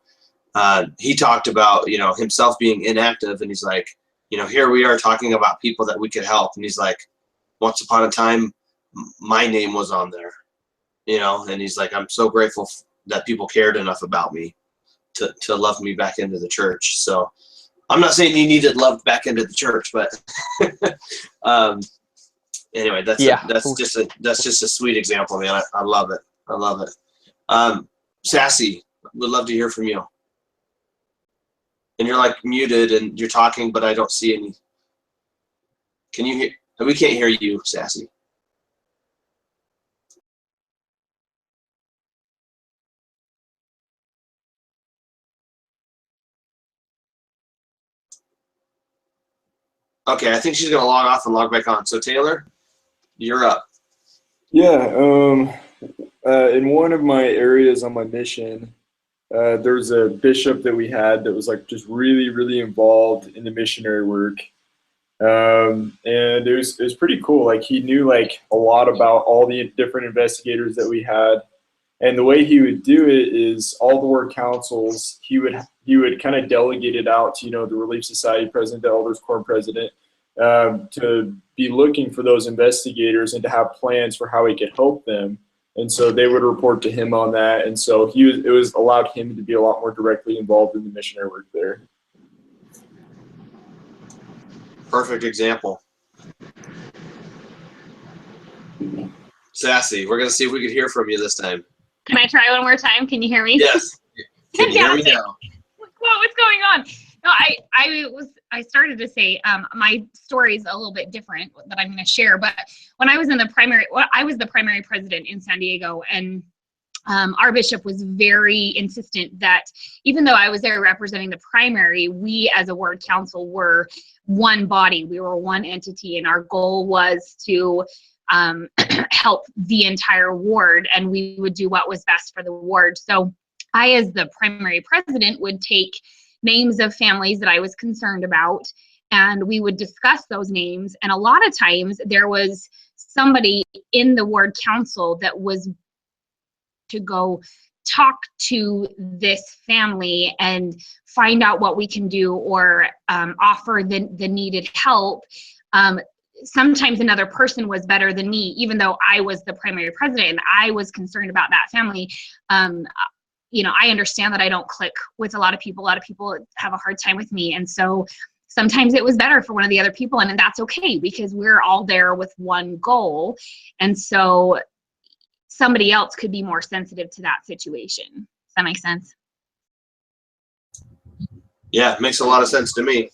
Speaker 1: he talked about himself being inactive, and he's like, here we are talking about people that we could help, and he's like, once upon a time my name was on there, and he's like, I'm so grateful that people cared enough about me to love me back into the church. So I'm not saying you needed love back into the church, but anyway, that's just a sweet example, man. I love it. Sassy, would love to hear from you. And you're like muted and you're talking, but I don't see any. Can you hear? We can't hear you, Sassy. Okay, I think she's gonna log off and log back on. So Taylor, you're up.
Speaker 5: Yeah, in one of my areas on my mission, there's a bishop that we had that was like just really, really involved in the missionary work. And it was pretty cool. Like he knew like a lot about all the different investigators that we had. And the way he would do it is all the ward councils, he would kind of delegate it out to, the Relief Society president, the Elders Quorum president, to be looking for those investigators and to have plans for how he could help them. And so they would report to him on that. And so it was allowed him to be a lot more directly involved in the missionary work there.
Speaker 1: Perfect example. Sassy, we're going to see if we can hear from you this time.
Speaker 2: Can I try one more time? Can you hear me?
Speaker 1: Yes. Can you hear me now?
Speaker 2: What's going on? No, I started to say my story is a little bit different that I'm going to share. But when I was I was the primary president in San Diego, and our bishop was very insistent that even though I was there representing the primary, we as a ward council were one body. We were one entity, and our goal was to help the entire ward, and we would do what was best for the ward. So I, as the primary president, would take names of families that I was concerned about, and we would discuss those names. And a lot of times there was somebody in the ward council that was to go talk to this family and find out what we can do, or offer the needed help. Sometimes another person was better than me, even though I was the primary president and I was concerned about that family. I understand that I don't click with a lot of people. A lot of people have a hard time with me. And so sometimes it was better for one of the other people, and that's okay because we're all there with one goal. And so somebody else could be more sensitive to that situation. Does that make sense?
Speaker 1: Yeah, it makes a lot of sense to me.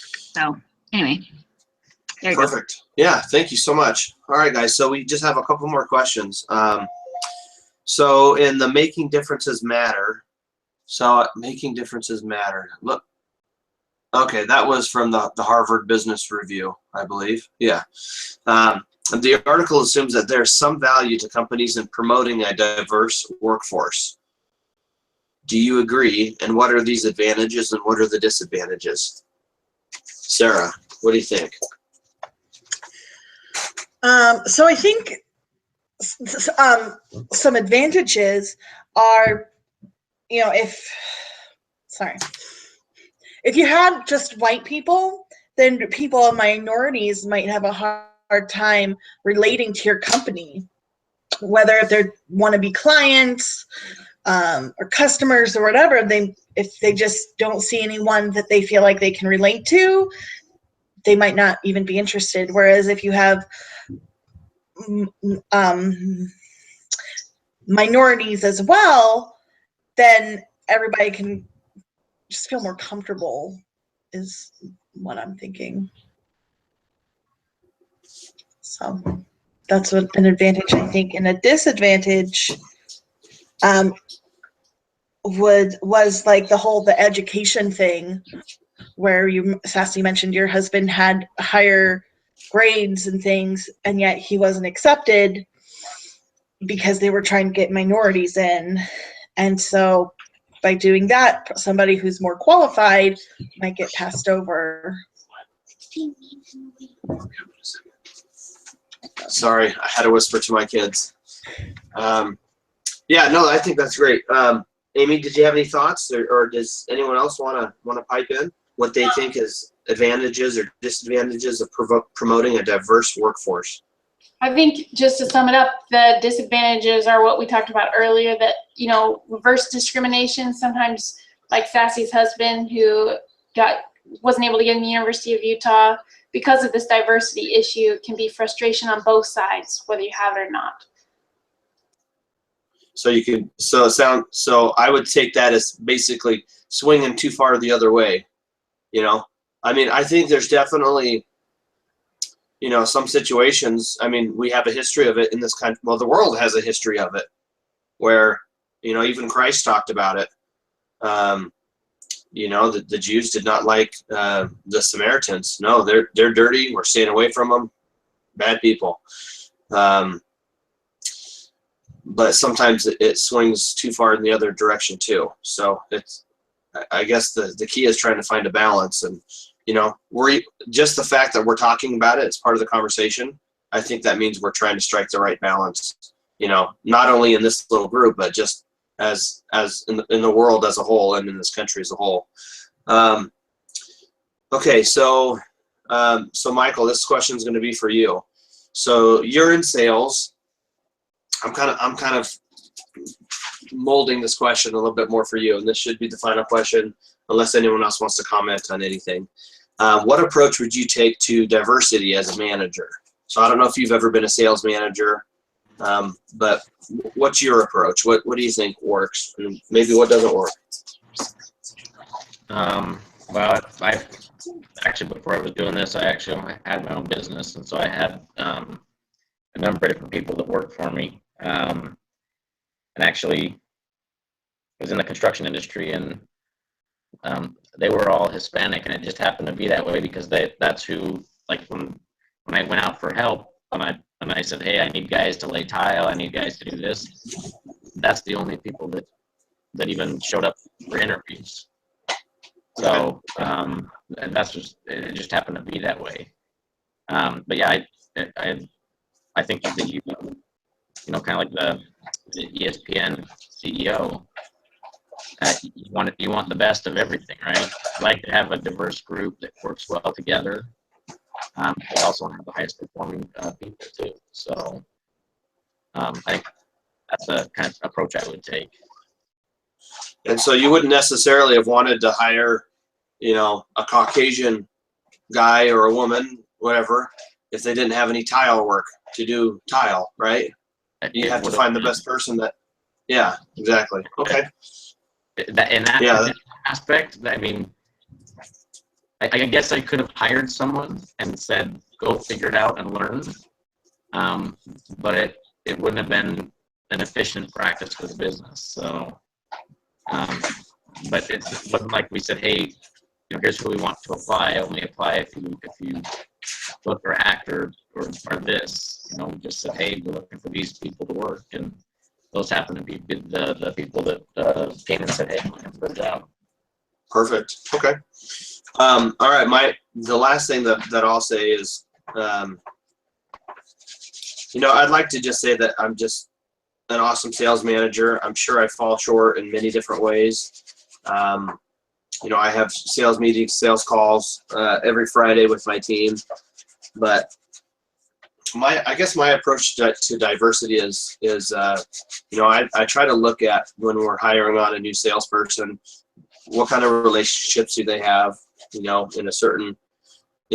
Speaker 2: So anyway, there you go.
Speaker 1: Perfect. Yeah, thank you so much. All right, guys. So we just have a couple more questions. So in the Making Differences Matter, Look, okay, that was from the Harvard Business Review, I believe. Yeah. The article assumes that there's some value to companies in promoting a diverse workforce. Do you agree? And what are these advantages and what are the disadvantages? Sarah, what do you think?
Speaker 6: So I think some advantages are, if you had just white people, then people of minorities might have a hard time relating to your company, whether they want to be clients or customers or whatever. If they just don't see anyone that they feel like they can relate to, they might not even be interested. Whereas if you have minorities as well, then everybody can just feel more comfortable, is what I'm thinking. So that's an advantage, I think. And a disadvantage was like the education thing, where Sassy mentioned your husband had higher grades and things, and yet he wasn't accepted because they were trying to get minorities in. And so by doing that, somebody who's more qualified might get passed over.
Speaker 1: Sorry, I had to whisper to my kids. Yeah, no, I think that's great. Amy, did you have any thoughts, or does anyone else want to pipe in what they think is advantages or disadvantages of promoting a diverse workforce?
Speaker 3: I think, just to sum it up, the disadvantages are what we talked about earlier, that, reverse discrimination. Sometimes, like Sassy's husband, who wasn't able to get in the University of Utah because of this diversity issue, can be frustration on both sides, whether you have it or not.
Speaker 1: So I would take that as basically swinging too far the other way. I think there's definitely, some situations. We have a history of it in this country. Well, the world has a history of it, where, even Christ talked about it. The Jews did not like the Samaritans. No, they're dirty. We're staying away from them. Bad people. But sometimes it swings too far in the other direction too. So I guess the key is trying to find a balance. And we're just the fact that we're talking about it, it's part of the conversation. I think that means we're trying to strike the right balance. not only in this little group, but just as in the world as a whole and in this country as a whole. Okay, so Michael, this question is going to be for you. So you're in sales. I'm kind of molding this question a little bit more for you, and this should be the final question, unless anyone else wants to comment on anything. What approach would you take to diversity as a manager? So I don't know if you've ever been a sales manager, but what's your approach? What do you think works, and maybe what doesn't work?
Speaker 4: Well, I actually, before I was doing this, I had my own business, and so I had a number of different people that worked for me, and actually I was in the construction industry, and they were all Hispanic, and it just happened to be that way because that's who, like, when I went out for help, and I said, hey, I need guys to lay tile, I need guys to do this, that's the only people that even showed up for interviews. So and it just happened to be that way. But yeah, I think that you know, kind of like the ESPN CEO, you want the best of everything, right? You like to have a diverse group that works well together. But also want to have the highest performing people too. So I think that's the kind of approach I would take.
Speaker 1: And so you wouldn't necessarily have wanted to hire, a Caucasian guy or a woman, whatever, if they didn't have any tile work to do tile, right? You have to find the best person that, yeah, exactly. Okay.
Speaker 4: In that aspect, I mean, I guess I could have hired someone and said, go figure it out and learn. But it wouldn't have been an efficient practice for the business. So, but it wasn't like we said, hey, here's who we want to apply. Only apply if you look or act or this. We just said, hey, we're looking for these people to work, and those happen to be the people that came and said, hey, I'm looking for a job.
Speaker 1: Perfect. Okay. All right. The last thing that I'll say is, I'd like to just say that I'm just an awesome sales manager. I'm sure I fall short in many different ways. I have sales meetings, sales calls every Friday with my team, but I guess my approach to diversity is I try to look at, when we're hiring on a new salesperson, what kind of relationships do they have, in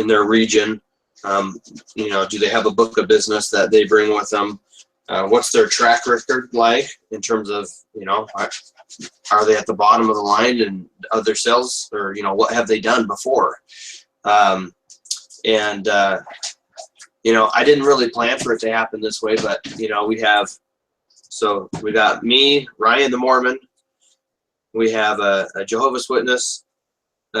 Speaker 1: their region. Do they have a book of business that they bring with them? What's their track record like in terms of, are they at the bottom of the line in other sales, or, what have they done before? I didn't really plan for it to happen this way, but, we got me, Ryan the Mormon. We have a Jehovah's Witness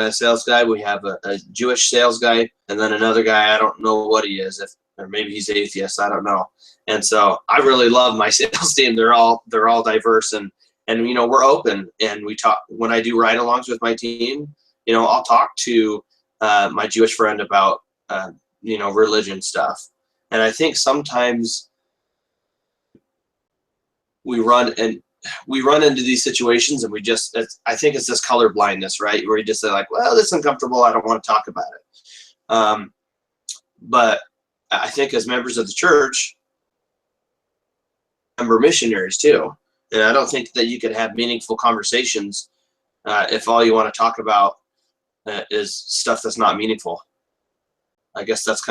Speaker 1: sales guy. We have a Jewish sales guy, and then another guy, I don't know what he is, or maybe he's atheist, I don't know. And so I really love my sales team. They're all diverse, and we're open, and we talk. When I do ride-alongs with my team, I'll talk to my Jewish friend about religion stuff. And I think sometimes we run into these situations, and I think it's this color blindness, right? Where you just say, like, well, this is uncomfortable, I don't want to talk about it. But I think as members of the church, we're missionaries too. And I don't think that you can have meaningful conversations if all you want to talk about is stuff that's not meaningful. I guess that's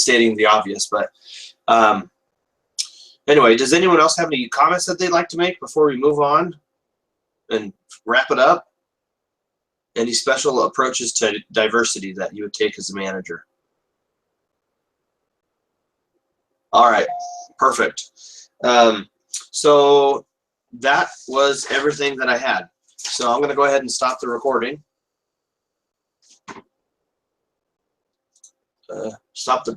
Speaker 1: stating the obvious. But anyway, does anyone else have any comments that they'd like to make before we move on and wrap it up? Any special approaches to diversity that you would take as a manager? All right, perfect. So that was everything that I had. So I'm going to go ahead and stop the recording. Stop the